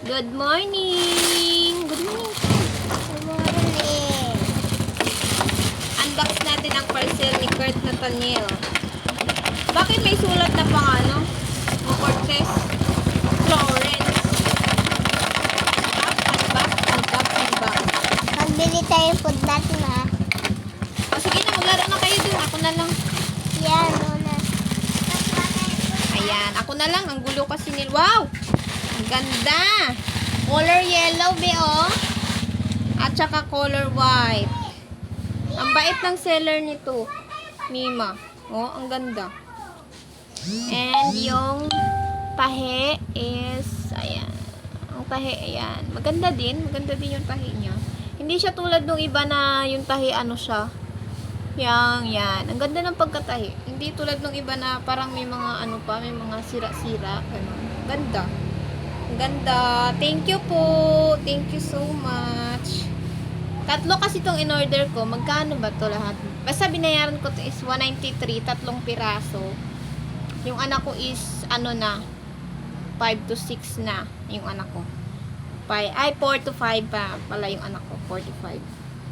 Good morning! Good morning! Good morning. Unbox natin ang parcel ni Kurt Nathaniel. Bakit may sulat na pang ano? Cortez Florence. Unbox. Magbili tayo food natin ha. O sige na, maglaro na kayo dun. Ako na lang. Yan, una. Ayan, ako na lang. Ang gulo kasi nil. Wow! Ang ganda! Color yellow, be, oh. At saka color white. Ang bait ng seller nito. Mima. Oh, ang ganda. And yung tahe is, ayan. Ang tahe, ayan. Maganda din. Maganda din yung tahe niya. Hindi siya tulad nung iba na yung tahe, ano siya. Yan. Ang ganda ng pagkatahi. Hindi tulad nung iba na parang may mga ano pa, may mga sira-sira. Ganun. Ganda. Ang ganda. Thank you po. Thank you so much. Tatlo kasi itong in-order ko. Magkano ba to lahat? Basta binayaran ko to is 193, tatlong piraso. Yung anak ko is, ano na, 5 to 6 na yung anak ko. 4 to 5 pa pala yung anak ko. 4 to 5.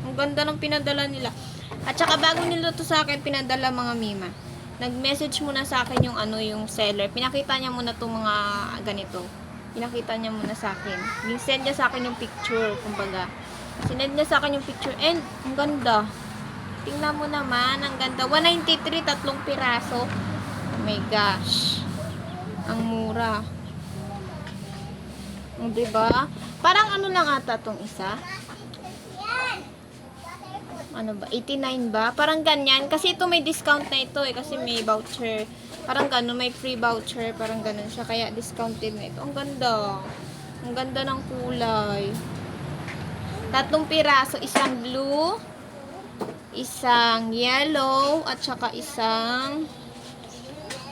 Ang ganda ng pinadala nila. At saka bago niluto sa akin, pinadala mga mima. Nag-message muna sa akin yung ano, yung seller. Pinakita niya muna itong mga ganito. Pinakita niya muna sa akin. Send niya sa akin yung picture, kumbaga. Sinend niya sa akin yung picture. And, ang ganda. Tingnan mo naman, ang ganda. 193, tatlong piraso. Oh my gosh. Ang mura. Diba? Parang ano lang ata tong isa. Ano ba? 89 ba? Parang ganyan. Kasi ito may discount na ito eh. Kasi may voucher. Parang gano'n. May free voucher. Parang gano'n siya. Kaya discounted na ito. Ang ganda. Ang ganda ng kulay. Tatlong piraso. Isang blue. Isang yellow. At saka isang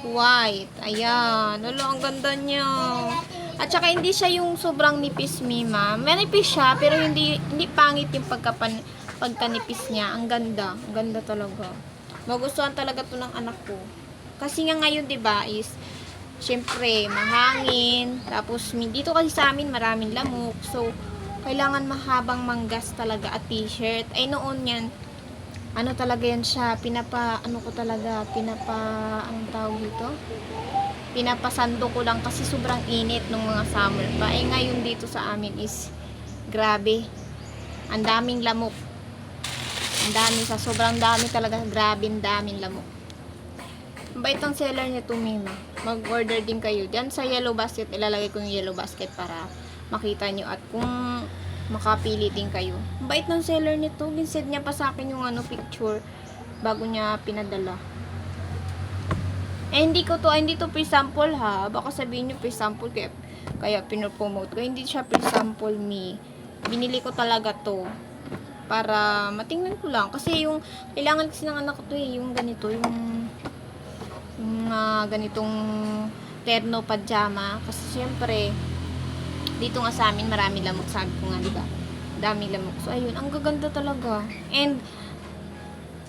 white. Ayan. Lalo, ang ganda niya. At saka hindi siya yung sobrang nipis, Mima. Manipis siya, pero hindi pangit yung pagkanipis niya. Ang ganda. Ang ganda talaga. Magustuhan talaga to ng anak ko. Kasi nga ngayon, 'di ba, is syempre mahangin. Tapos dito kasi sa amin maraming lamok. So kailangan mahabang manggas talaga at t-shirt. Ay noon yan. Ano talaga yan siya? Anong tawag dito? Pinapasando ko lang kasi sobrang init nung mga summer pa. Eh ngayon dito sa amin is grabe. Ang daming lamok. Sobrang dami talaga. Grabe, ang daming lamok. Mabait ang seller nito, Mima. Mag-order din kayo. Diyan sa yellow basket, ilalagay ko yung yellow basket para makita nyo at kung makapili din kayo. Mabait ng seller nito. Ginsend niya pa sa akin yung picture bago niya pinadala. Eh, hindi to pre-sample ha. Baka sabihin nyo pre-sample kaya pinopromote ko. Hindi siya pre-sample me. Binili ko talaga to para matingnan ko lang. Kasi yung kailangan kasi ng anak ko to eh. Yung ganito. Yung ganitong terno pajama. Kasi syempre dito nga sa amin marami lamok. Sabi ko nga diba. Daming lamok. So ayun. Ang gaganda talaga. And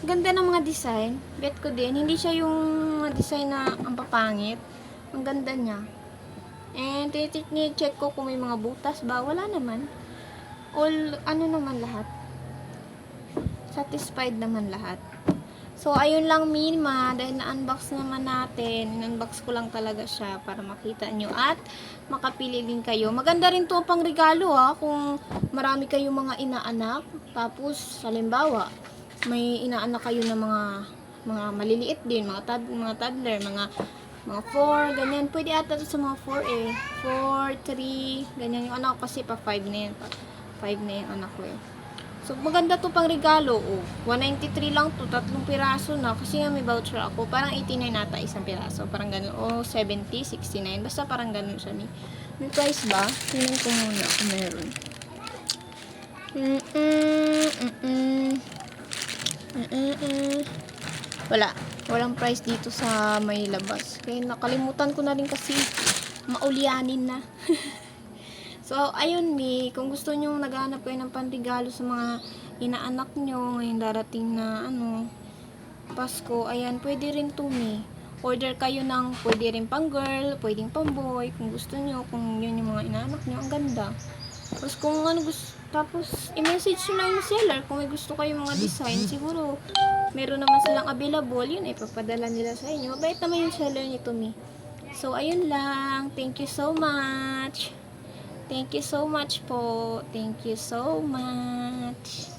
ganda ng mga design. Bet ko din. Hindi siya yung design na ang papangit. Ang ganda niya. And check ko kung may mga butas ba. Wala naman. All, naman lahat. Satisfied naman lahat. So, ayun lang Mima. Dahil na-unbox naman natin. In-unbox ko lang talaga siya para makita nyo. At makapili din kayo. Maganda rin to pang regalo ha. Kung marami kayong mga inaanak. Tapos, halimbawa, may inaanak kayo ng mga maliliit din, mga toddler, mga 4, ganyan. Pwede ata sa mga 4 eh. 4, 3, ganyan yung anak ko kasi pa 5 na yan. 5 na yung anak ko eh. So, maganda to pang regalo. Oh, 193 lang to, tatlong piraso na. Kasi nga may voucher ako. Parang 89 nata isang piraso. Parang ganun. O, 70, 69. Basta parang ganun siya. May price ba? Tingnan ko muna kung meron. Walang price dito sa may labas. Kaya nakalimutan ko na rin kasi maulyanin na. So, ayun kung gusto nyo naghahanap kayo ng panregalo sa mga inaanak nyo ngayong darating na Pasko, ayan, pwede rin to Order kayo ng pwede rin pang girl, pwedeng pang boy, kung gusto nyo, kung yun yung mga inaanak nyo, ang ganda. Tapos kung ano gusto, tapos i-message nyo lang yung seller kung may gusto kayong mga design, siguro meron naman silang available, yun ay papadala nila sa inyo. Mabait naman yung seller nito, Mi. So, ayun lang. Thank you so much. Thank you so much po. Thank you so much.